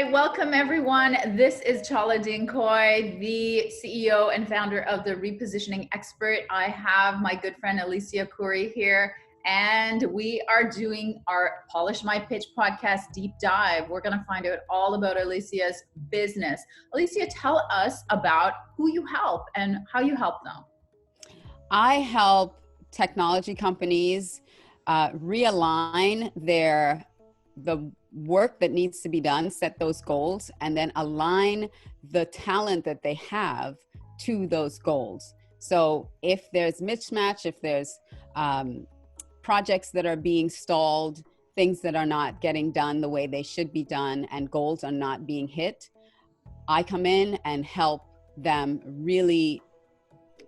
right, welcome everyone. This is Chala Dincoy, the CEO and founder of the Repositioning Expert. I have my good friend Alicia Couri here, and we are doing our Polish My Pitch podcast deep dive. We're going to find out all about Alicia's business. Alicia, tell us about who you help and how you help them. I help technology companies realign the work that needs to be done, set those goals, and then align the talent that they have to those goals. So if there's mismatch, if there's projects that are being stalled, things that are not getting done the way they should be done, and goals are not being hit, I come in and help them really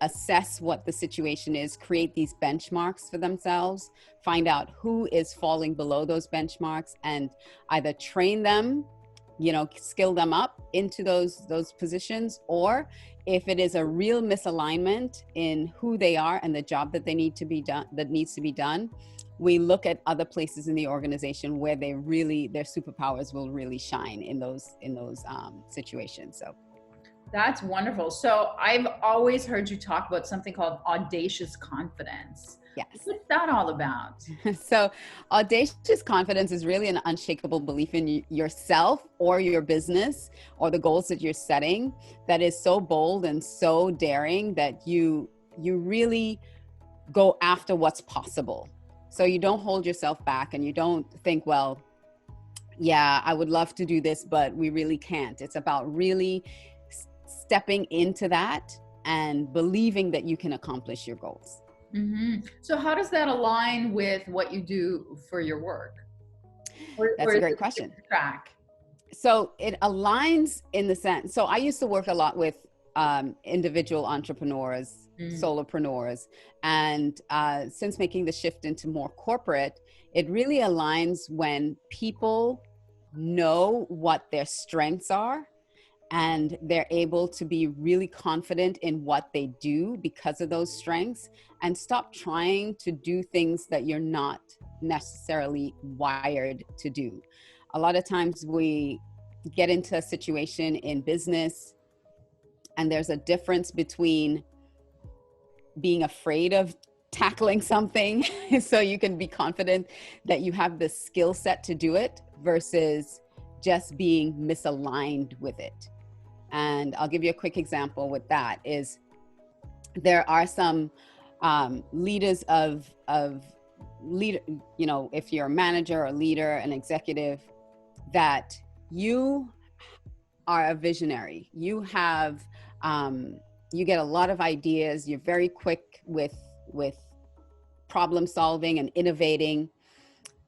assess what the situation is, create these benchmarks for themselves, find out who is falling below those benchmarks, and either train them, skill them up into those positions, or if it is a real misalignment in who they are and the job that needs to be done, we look at other places in the organization where their superpowers will really shine in those situations. So that's wonderful. So I've always heard you talk about something called Audacious Confidence. Yes. What's that all about? So audacious confidence is really an unshakable belief in yourself or your business or the goals that you're setting that is so bold and so daring that you really go after what's possible. So you don't hold yourself back and you don't think, well, yeah, I would love to do this, but we really can't. It's about really stepping into that and believing that you can accomplish your goals. Mm-hmm. So how does that align with what you do for your work? That's a great question. Track. So it aligns in the sense, so I used to work a lot with individual entrepreneurs, solopreneurs, and since making the shift into more corporate, it really aligns when people know what their strengths are and they're able to be really confident in what they do because of those strengths, and stop trying to do things that you're not necessarily wired to do. A lot of times we get into a situation in business and there's a difference between being afraid of tackling something so you can be confident that you have the skill set to do it versus just being misaligned with it. And I'll give you a quick example with that is there are some leaders of leader, if you're a manager or leader, an executive, that you are a visionary. You have, you get a lot of ideas. You're very quick with problem solving and innovating,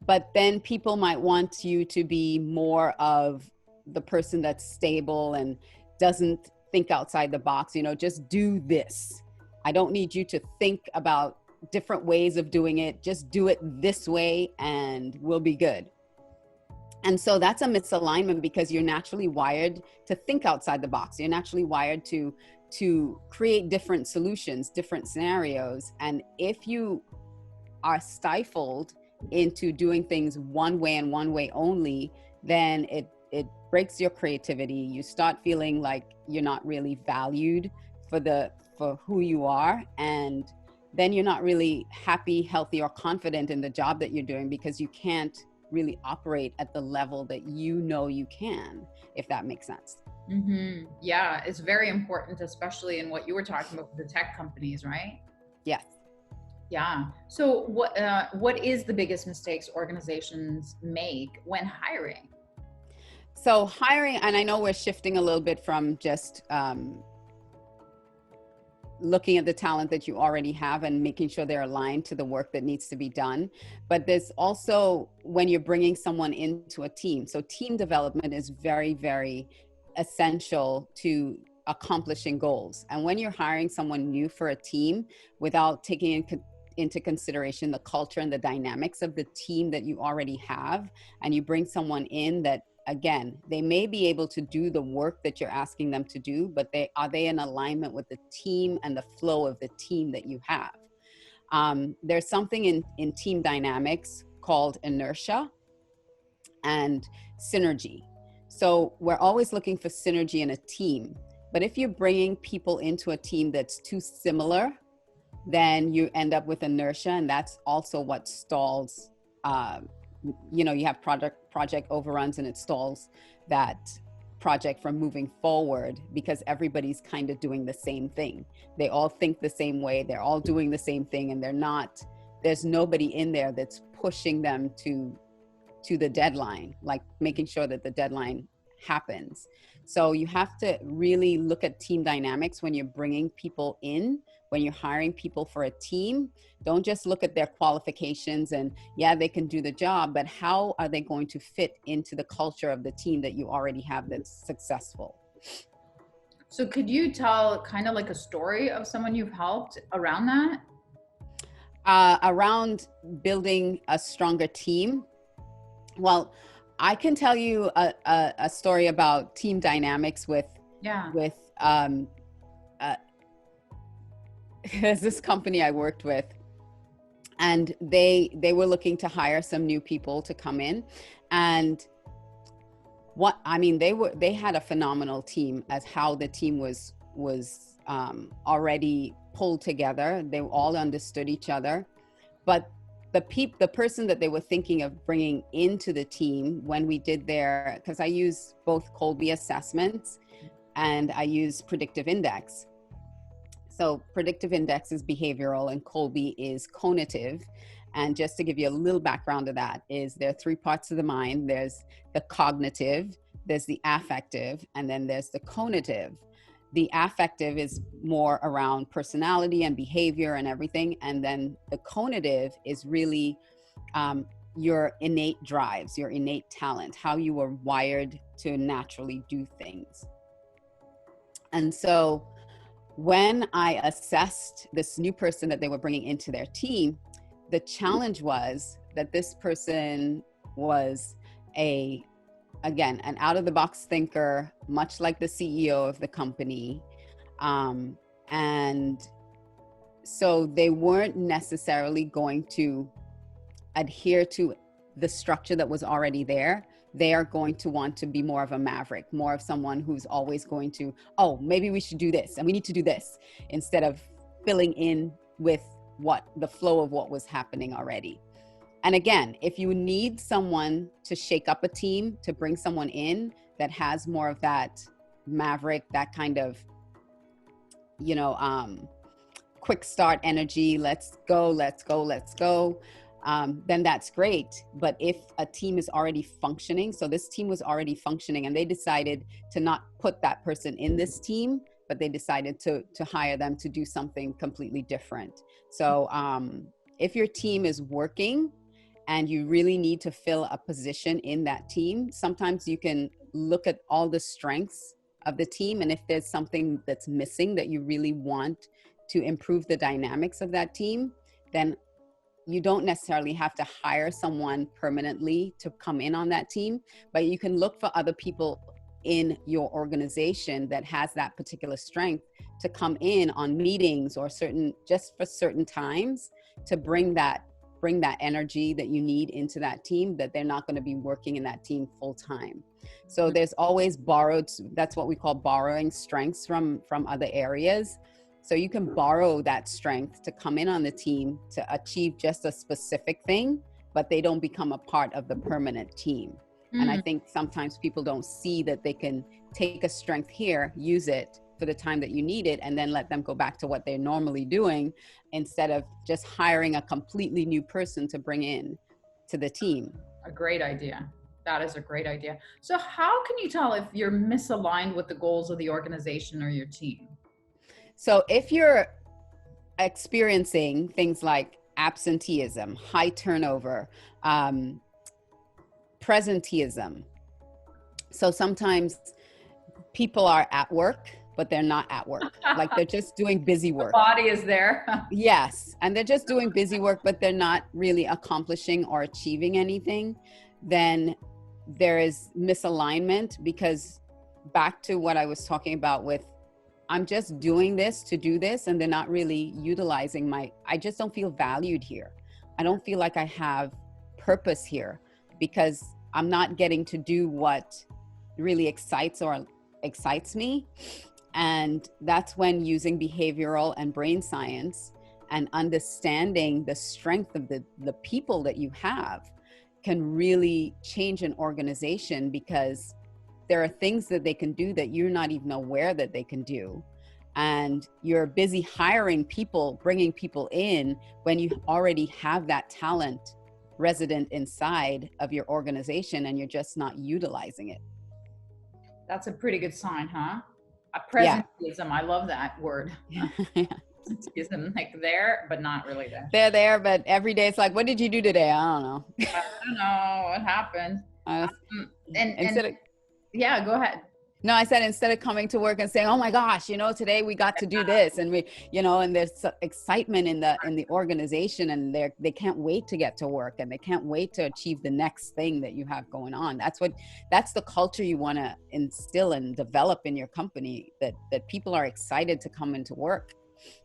but then people might want you to be more of the person that's stable and doesn't think outside the box, just do this. I don't need you to think about different ways of doing it. Just do it this way and we'll be good. And so that's a misalignment because you're naturally wired to think outside the box. You're naturally wired to create different solutions, different scenarios. And if you are stifled into doing things one way and one way only, then it breaks your creativity. You start feeling like you're not really valued for who you are, and then you're not really happy, healthy, or confident in the job that you're doing because you can't really operate at the level that you can, if that makes sense. Mm-hmm. Yeah, it's very important, especially in what you were talking about with the tech companies, right? Yes. Yeah. So what is the biggest mistakes organizations make when hiring? So hiring, and I know we're shifting a little bit from just looking at the talent that you already have and making sure they're aligned to the work that needs to be done. But there's also when you're bringing someone into a team. So team development is very, very essential to accomplishing goals. And when you're hiring someone new for a team without taking into consideration the culture and the dynamics of the team that you already have, and you bring someone in that, again, they may be able to do the work that you're asking them to do, but are they in alignment with the team and the flow of the team that you have? There's something in team dynamics called inertia and synergy. So we're always looking for synergy in a team. But if you're bringing people into a team that's too similar, then you end up with inertia, and that's also what stalls. You have project overruns, and it stalls that project from moving forward because everybody's kind of doing the same thing. They all think the same way. They're all doing the same thing, and there's nobody in there that's pushing them to the deadline, like making sure that the deadline happens. So you have to really look at team dynamics when you're bringing people in, when you're hiring people for a team. Don't just look at their qualifications and they can do the job, but how are they going to fit into the culture of the team that you already have that's successful? So could you tell kind of like a story of someone you've helped around that? Around building a stronger team. Well, I can tell you a story about team dynamics with this company I worked with, and they were looking to hire some new people to come in, and they had a phenomenal team as how the team was already pulled together. They all understood each other, but the person that they were thinking of bringing into the team when we did because I use both Kolbe assessments and I use predictive index. So predictive index is behavioral and Kolbe is cognitive. And just to give you a little background of that is there are three parts of the mind. There's the cognitive, there's the affective, and then there's the cognitive. The affective is more around personality and behavior and everything. And then the cognitive is really your innate drives, your innate talent, how you were wired to naturally do things. And so when I assessed this new person that they were bringing into their team, the challenge was that this person was an out-of-the-box thinker, much like the CEO of the company. And so they weren't necessarily going to adhere to the structure that was already there. They are going to want to be more of a maverick, more of someone who's always going to, maybe we should do this and we need to do this, instead of filling in with the flow of what was happening already. And again, if you need someone to shake up a team, to bring someone in that has more of that maverick, that kind of, quick start energy, let's go, then that's great. But if a team is already functioning, so this team was already functioning and they decided to not put that person in this team, but they decided to hire them to do something completely different. So if your team is working, and you really need to fill a position in that team, sometimes you can look at all the strengths of the team. And if there's something that's missing that you really want to improve the dynamics of that team, then you don't necessarily have to hire someone permanently to come in on that team, but you can look for other people in your organization that has that particular strength to come in on meetings or just for certain times to bring that energy that you need into that team, that they're not going to be working in that team full time. So there's always that's what we call borrowing strengths from other areas. So you can borrow that strength to come in on the team to achieve just a specific thing, but they don't become a part of the permanent team. And I think sometimes people don't see that they can take a strength here, use it for the time that you need it, and then let them go back to what they're normally doing, instead of just hiring a completely new person to bring in to the team. A great idea. That is a great idea. So how can you tell if you're misaligned with the goals of the organization or your team? So if you're experiencing things like absenteeism, high turnover, presenteeism. So sometimes people are at work, but they're not at work. Like they're just doing busy work. The body is there. Yes. And they're just doing busy work, but they're not really accomplishing or achieving anything. Then there is misalignment, because back to what I was talking about with, I'm just doing this to do this, and they're not really utilizing I just don't feel valued here. I don't feel like I have purpose here, because I'm not getting to do what really excites me. And that's when using behavioral and brain science and understanding the strength of the people that you have can really change an organization, because there are things that they can do that you're not even aware that they can do. And you're busy hiring people, bringing people in, when you already have that talent resident inside of your organization and you're just not utilizing it. That's a pretty good sign, huh? A Yeah. presenteeism. I love that word. Presenteeism, like there, but not really there. They're there, but every day it's like, what did you do today? I don't know. I don't know what happened. Instead of, yeah, go ahead. no, I said, instead of coming to work and saying, oh my gosh, you know, today we got to do this, and we, you know, and there's excitement in the organization, and they can't wait to get to work, and they can't wait to achieve the next thing that you have going on. That's the culture you want to instill and develop in your company, that people are excited to come into work.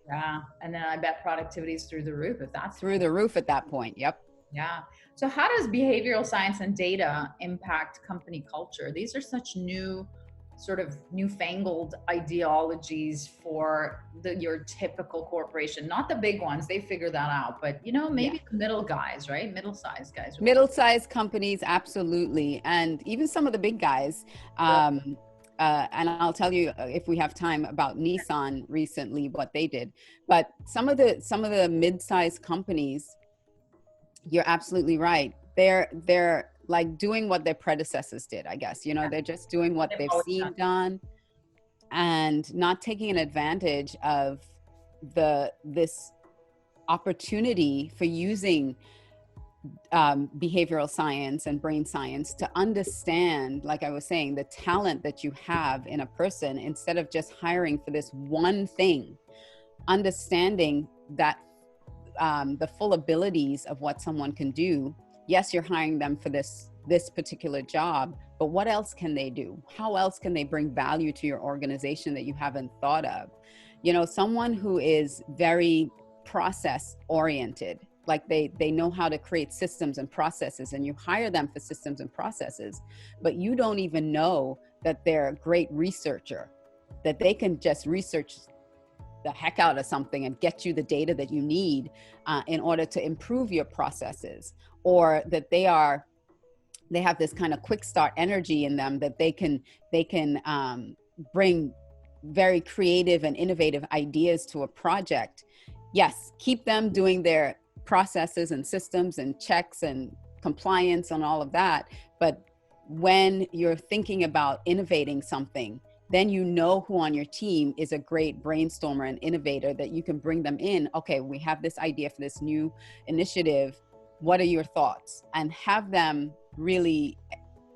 Yeah. And then I bet productivity is through the roof if that's through the roof at that point. Yep. Yeah. So how does behavioral science and data impact company culture? These are such sort of newfangled ideologies for your typical corporation, not the big ones. They figure that out, but you know, maybe the middle guys, right? Middle-sized guys. Middle-sized companies. Absolutely. And even some of the big guys. And I'll tell you, if we have time, about Nissan recently, what they did. But some of the mid-sized companies, you're absolutely right. They're like doing what their predecessors did, I guess. You know, they're just doing what they've seen done, and not taking an advantage of this opportunity for using behavioral science and brain science to understand, like I was saying, the talent that you have in a person, instead of just hiring for this one thing, understanding that the full abilities of what someone can do. Yes, you're hiring them for this particular job, but what else can they do? How else can they bring value to your organization that you haven't thought of? You know, someone who is very process oriented, like they know how to create systems and processes, and you hire them for systems and processes, but you don't even know that they're a great researcher, that they can just research the heck out of something and get you the data that you need in order to improve your processes, or that they have this kind of quick start energy in them, that they can bring very creative and innovative ideas to a project. Yes, keep them doing their processes and systems and checks and compliance and all of that. But when you're thinking about innovating something, then you know who on your team is a great brainstormer and innovator, that you can bring them in. Okay, we have this idea for this new initiative. What are your thoughts? And have them really,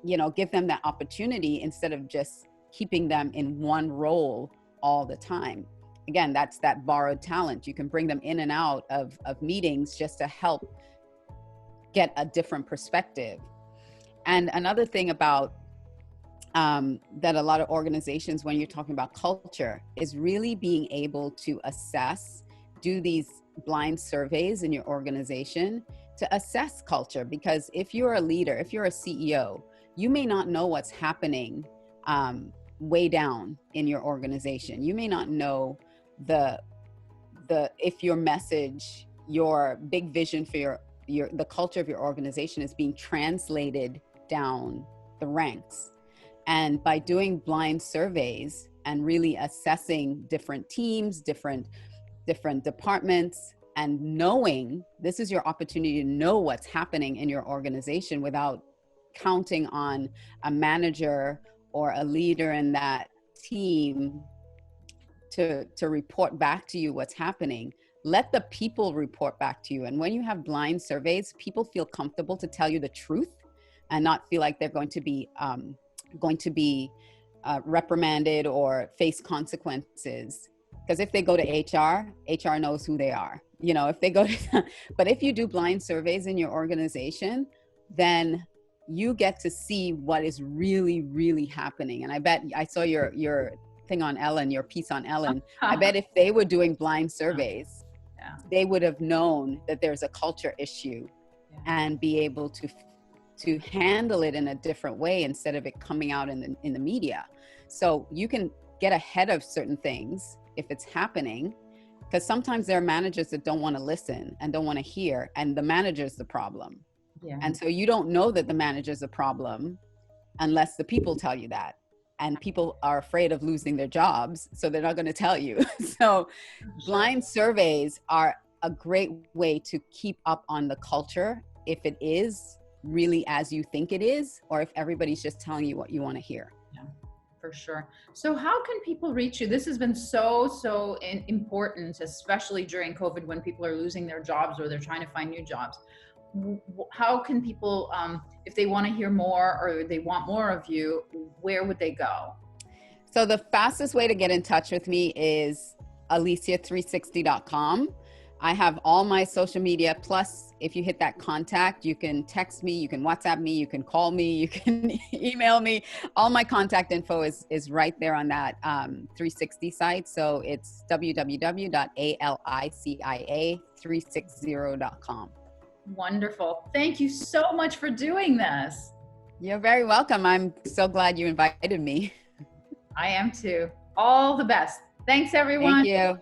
you know, give them that opportunity, instead of just keeping them in one role all the time. Again, that's that borrowed talent. You can bring them in and out of meetings just to help get a different perspective. And another thing about that a lot of organizations, when you're talking about culture, is really being able to assess, do these blind surveys in your organization to assess culture. Because if you're a leader, if you're a CEO, you may not know what's happening way down in your organization. You may not know if your message, your big vision for the culture of your organization is being translated down the ranks. And by doing blind surveys and really assessing different teams, different departments, and knowing, this is your opportunity to know what's happening in your organization without counting on a manager or a leader in that team to report back to you what's happening. Let the people report back to you. And when you have blind surveys, people feel comfortable to tell you the truth and not feel like they're going to be reprimanded or face consequences. Because if they go to HR knows who they are. You know, if they go to, but if you do blind surveys in your organization, then you get to see what is really, really happening. And I bet I saw your thing on Ellen, your piece on Ellen. I bet if they were doing blind surveys, they would have known that there's a culture issue and be able to handle it in a different way instead of it coming out in the media. So you can get ahead of certain things if it's happening, because sometimes there are managers that don't want to listen and don't want to hear, and the manager's the problem. Yeah. And so you don't know that the manager's a problem unless the people tell you that. And people are afraid of losing their jobs, so they're not going to tell you. So blind surveys are a great way to keep up on the culture, if it is really as you think it is, or if everybody's just telling you what you want to hear. Yeah, for sure. So how can people reach you? This has been so important, especially during COVID, when people are losing their jobs or they're trying to find new jobs. How can people, if they want to hear more or they want more of you, where would they go? So the fastest way to get in touch with me is alicia360.com. I have all my social media. Plus, if you hit that contact, you can text me, you can WhatsApp me, you can call me, you can email me. All my contact info is right there on that 360 site. So it's www.alicia360.com. Wonderful. Thank you so much for doing this. You're very welcome. I'm so glad you invited me. I am too. All the best. Thanks, everyone. Thank you.